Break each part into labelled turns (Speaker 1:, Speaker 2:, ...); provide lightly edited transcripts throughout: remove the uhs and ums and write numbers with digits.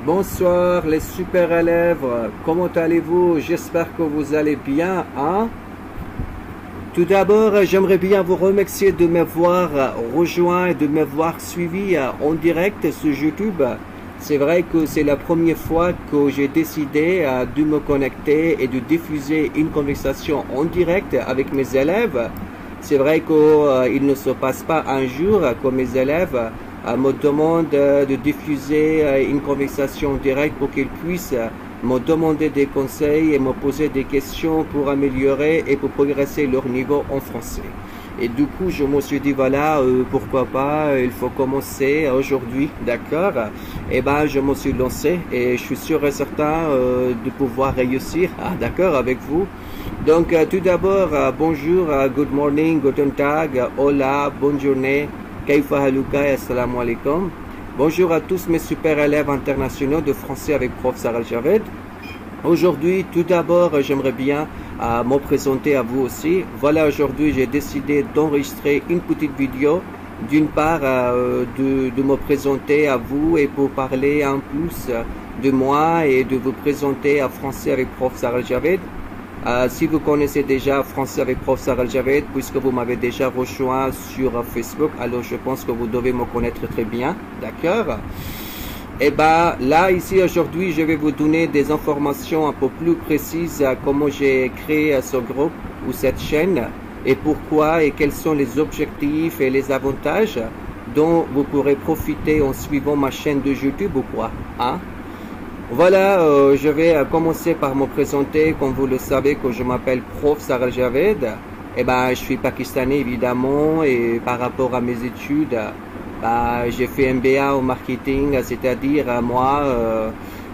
Speaker 1: Bonsoir les super élèves, comment allez-vous? J'espère que vous allez bien, hein? Tout d'abord, j'aimerais bien vous remercier de m'avoir rejoint et de m'avoir suivi en direct sur YouTube. C'est vrai que c'est la première fois que j'ai décidé de me connecter et de diffuser une conversation en direct avec mes élèves. C'est vrai qu'il ne se passe pas un jour que mes élèves me demandent de diffuser une conversation en direct pour qu'ils puissent me demander des conseils et me poser des questions pour améliorer et pour progresser leur niveau en français. Et du coup, je me suis dit, voilà, pourquoi pas, il faut commencer aujourd'hui, d'accord? Et ben, je me suis lancé et je suis sûr et certain de pouvoir réussir, d'accord, avec vous. Donc, tout d'abord, bonjour, good morning, guten tag, hola, bonne journée, kaifa haluka et assalamu alaikum. Bonjour à tous mes super élèves internationaux de français avec prof Sarah Javed. Aujourd'hui, tout d'abord, j'aimerais bien me présenter à vous aussi. Voilà, aujourd'hui, j'ai décidé d'enregistrer une petite vidéo, d'une part de me présenter à vous et pour parler un plus de moi et de vous présenter à Français avec prof Sarah Javed. Si vous connaissez déjà Français avec prof Sarah Javed, puisque vous m'avez déjà rejoint sur Facebook, alors je pense que vous devez me connaître très bien, d'accord? Et ben là, ici aujourd'hui, je vais vous donner des informations un peu plus précises à comment j'ai créé ce groupe ou cette chaîne et pourquoi et quels sont les objectifs et les avantages dont vous pourrez profiter en suivant ma chaîne de YouTube ou quoi, hein? Voilà, je vais commencer par me présenter. Comme vous le savez, que je m'appelle prof Sarah Javed. Et ben, je suis pakistanais évidemment et par rapport à mes études, j'ai fait MBA en marketing, c'est-à-dire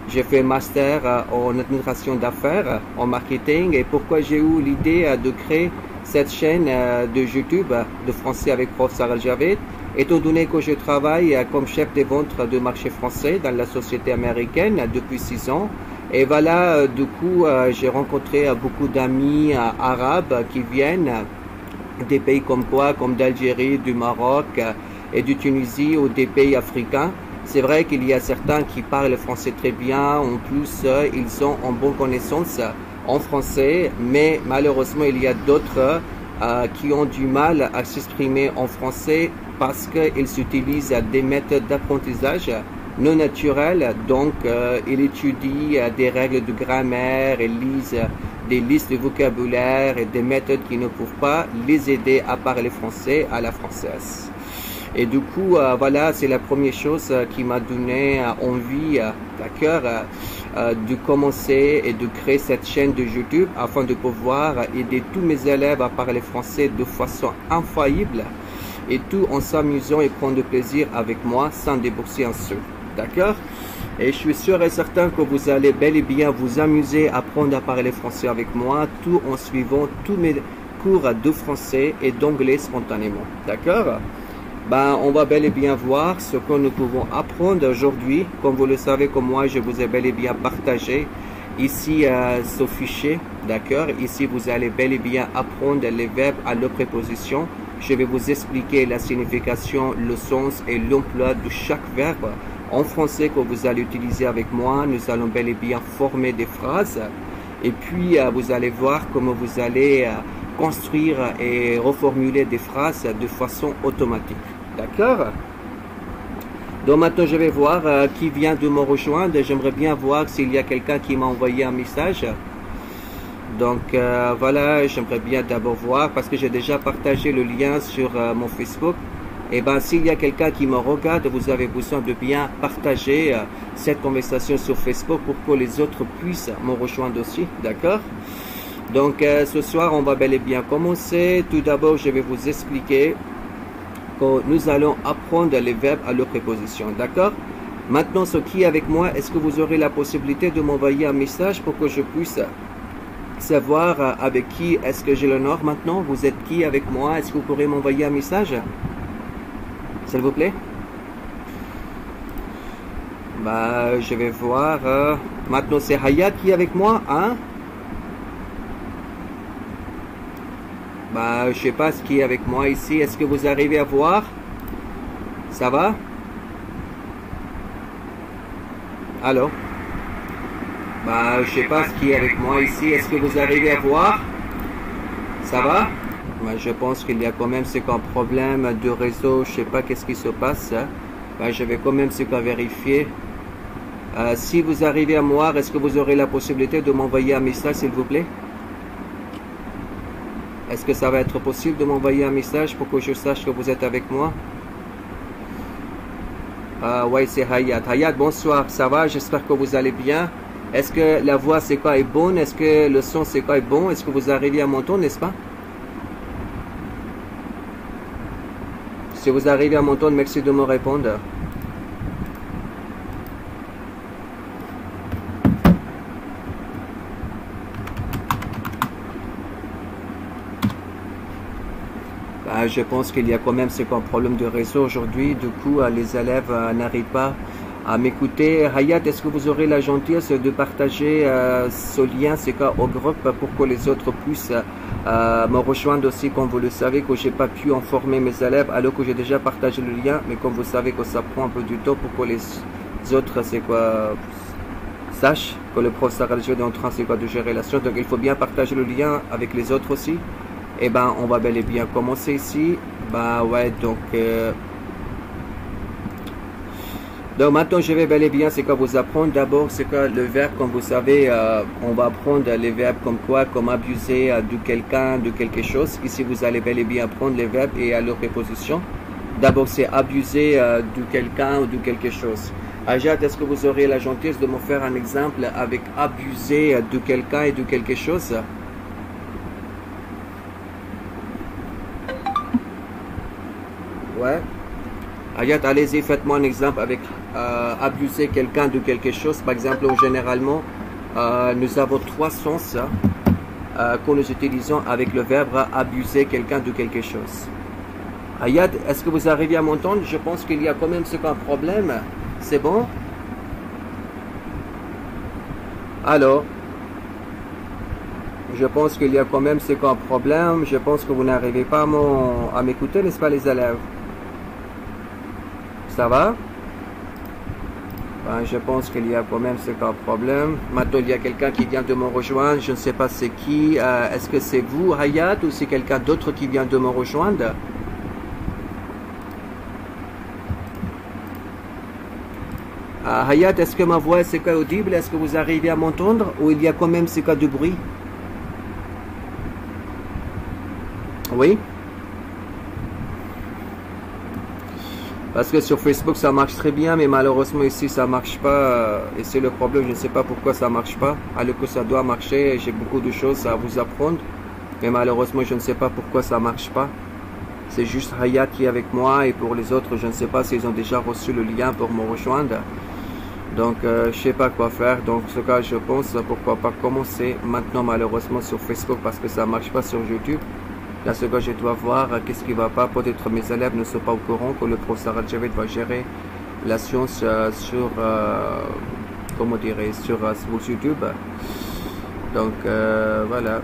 Speaker 1: j'ai fait master en administration d'affaires en marketing. Et pourquoi j'ai eu l'idée de créer cette chaîne de YouTube de français avec prof Sarah Javed? Étant donné que je travaille comme chef des ventes de marché français dans la société américaine depuis 6 ans, et voilà, du coup, j'ai rencontré beaucoup d'amis arabes qui viennent des pays comme quoi, comme d'Algérie, du Maroc et du Tunisie ou des pays africains. C'est vrai qu'il y a certains qui parlent français très bien, en plus, ils ont en bonne connaissance en français, mais malheureusement, il y a d'autres qui ont du mal à s'exprimer en français parce qu'ils utilisent des méthodes d'apprentissage non naturelles. Donc, ils étudient des règles de grammaire, ils lisent des listes de vocabulaire et des méthodes qui ne peuvent pas les aider à parler français à la française. Et du coup, voilà, c'est la première chose qui m'a donné envie, d'accord, de commencer et de créer cette chaîne de YouTube afin de pouvoir aider tous mes élèves à parler français de façon infaillible et tout en s'amusant et prendre plaisir avec moi sans débourser un sou, d'accord? Et je suis sûr et certain que vous allez bel et bien vous amuser à apprendre à parler français avec moi, tout en suivant tous mes cours de français et d'anglais spontanément, d'accord? On va bel et bien voir ce que nous pouvons apprendre aujourd'hui. Comme vous le savez, comme moi, je vous ai bel et bien partagé ici ce fichier, d'accord? Ici, vous allez bel et bien apprendre les verbes à leur préposition. Je vais vous expliquer la signification, le sens et l'emploi de chaque verbe en français que vous allez utiliser avec moi. Nous allons bel et bien former des phrases. Et puis, vous allez voir comment vous allez construire et reformuler des phrases de façon automatique. D'accord? Donc maintenant, je vais voir qui vient de me rejoindre. J'aimerais bien voir s'il y a quelqu'un qui m'a envoyé un message. Donc voilà, j'aimerais bien d'abord voir parce que j'ai déjà partagé le lien sur mon Facebook. Et ben s'il y a quelqu'un qui me regarde, vous avez besoin de bien partager cette conversation sur Facebook pour que les autres puissent me rejoindre aussi. D'accord? Donc ce soir, on va bel et bien commencer. Tout d'abord, je vais vous expliquer que nous allons apprendre les verbes à leur préposition. D'accord? Maintenant, ce qui est avec moi, est-ce que vous aurez la possibilité de m'envoyer un message pour que je puisse savoir avec qui est-ce que j'ai l'honneur maintenant? Vous êtes qui avec moi? Est-ce que vous pourrez m'envoyer un message? S'il vous plaît? Je vais voir. Maintenant, c'est Hayat qui est avec moi, hein? Je sais pas ce qui est avec moi ici. Est-ce que vous arrivez à voir? Ça va? Alors, je sais pas ce qui est avec moi ici. Est-ce que vous arrivez à voir? Ça va? Je pense qu'il y a quand même c'est qu'un problème de réseau. Je sais pas qu'est-ce qui se passe. Je vais quand même c'est qu'à vérifier. Si vous arrivez à me voir, est-ce que vous aurez la possibilité de m'envoyer un message, s'il vous plaît? Est-ce que ça va être possible de m'envoyer un message pour que je sache que vous êtes avec moi? Ouais, c'est Hayat. Hayat, bonsoir, ça va? J'espère que vous allez bien. Est-ce que la voix c'est quoi est bonne? Est-ce que le son c'est quoi est bon? Est-ce que vous arrivez à m'entendre, n'est-ce pas? Si vous arrivez à m'entendre, merci de me répondre. Je pense qu'il y a quand même c'est un problème de réseau aujourd'hui. Du coup, les élèves n'arrivent pas à m'écouter. Hayat, est-ce que vous aurez la gentillesse de partager ce lien c'est quoi au groupe pour que les autres puissent me rejoindre aussi, comme vous le savez, que j'ai pas pu informer mes élèves alors que j'ai déjà partagé le lien, mais comme vous savez que ça prend un peu du temps pour que les autres c'est quoi sachent que le professeur religieux est en train c'est quoi de gérer la science. Donc il faut bien partager le lien avec les autres aussi. Et on va bel et bien commencer ici. Ouais, donc maintenant je vais bel et bien c'est quoi vous apprendre. D'abord c'est quoi le verbe, comme vous savez, on va apprendre les verbes comme quoi, comme abuser de quelqu'un, de quelque chose. Ici vous allez bel et bien apprendre les verbes et à leur préposition. D'abord c'est abuser de quelqu'un ou de quelque chose. Ajat, est-ce que vous aurez la gentillesse de me faire un exemple avec abuser de quelqu'un et de quelque chose? Ouais. Ayat, allez-y, faites-moi un exemple avec abuser quelqu'un de quelque chose. Par exemple, généralement, nous avons trois sens que nous utilisons avec le verbe abuser quelqu'un de quelque chose. Ayat, est-ce que vous arrivez à m'entendre? Je pense qu'il y a quand même ce qu'un problème. C'est bon? Alors, je pense qu'il y a quand même ce qu'un problème. Je pense que vous n'arrivez pas à m'écouter, n'est-ce pas, les élèves? Ça va? Je pense qu'il y a quand même ce qu'un problème. Maintenant, il y a quelqu'un qui vient de me rejoindre. Je ne sais pas c'est qui. Est-ce que c'est vous, Hayat, ou c'est quelqu'un d'autre qui vient de me rejoindre? Hayat, est-ce que ma voix est quoi audible? Est-ce que vous arrivez à m'entendre? Ou il y a quand même ce cas de bruit? Oui? Parce que sur Facebook ça marche très bien, mais malheureusement ici ça marche pas. Et c'est le problème, je ne sais pas pourquoi ça marche pas. Alors que ça doit marcher, j'ai beaucoup de choses à vous apprendre. Mais malheureusement je ne sais pas pourquoi ça marche pas. C'est juste Hayat qui est avec moi, et pour les autres je ne sais pas s'ils ont déjà reçu le lien pour me rejoindre. Donc je sais pas quoi faire. Donc ce cas je pense pourquoi pas commencer maintenant malheureusement sur Facebook parce que ça marche pas sur YouTube. Là, ce que je dois voir, qu'est-ce qui va pas. Peut-être mes élèves ne sont pas au courant que le professeur Al-Javid va gérer la science sur, comment dirais, sur YouTube. Donc, voilà.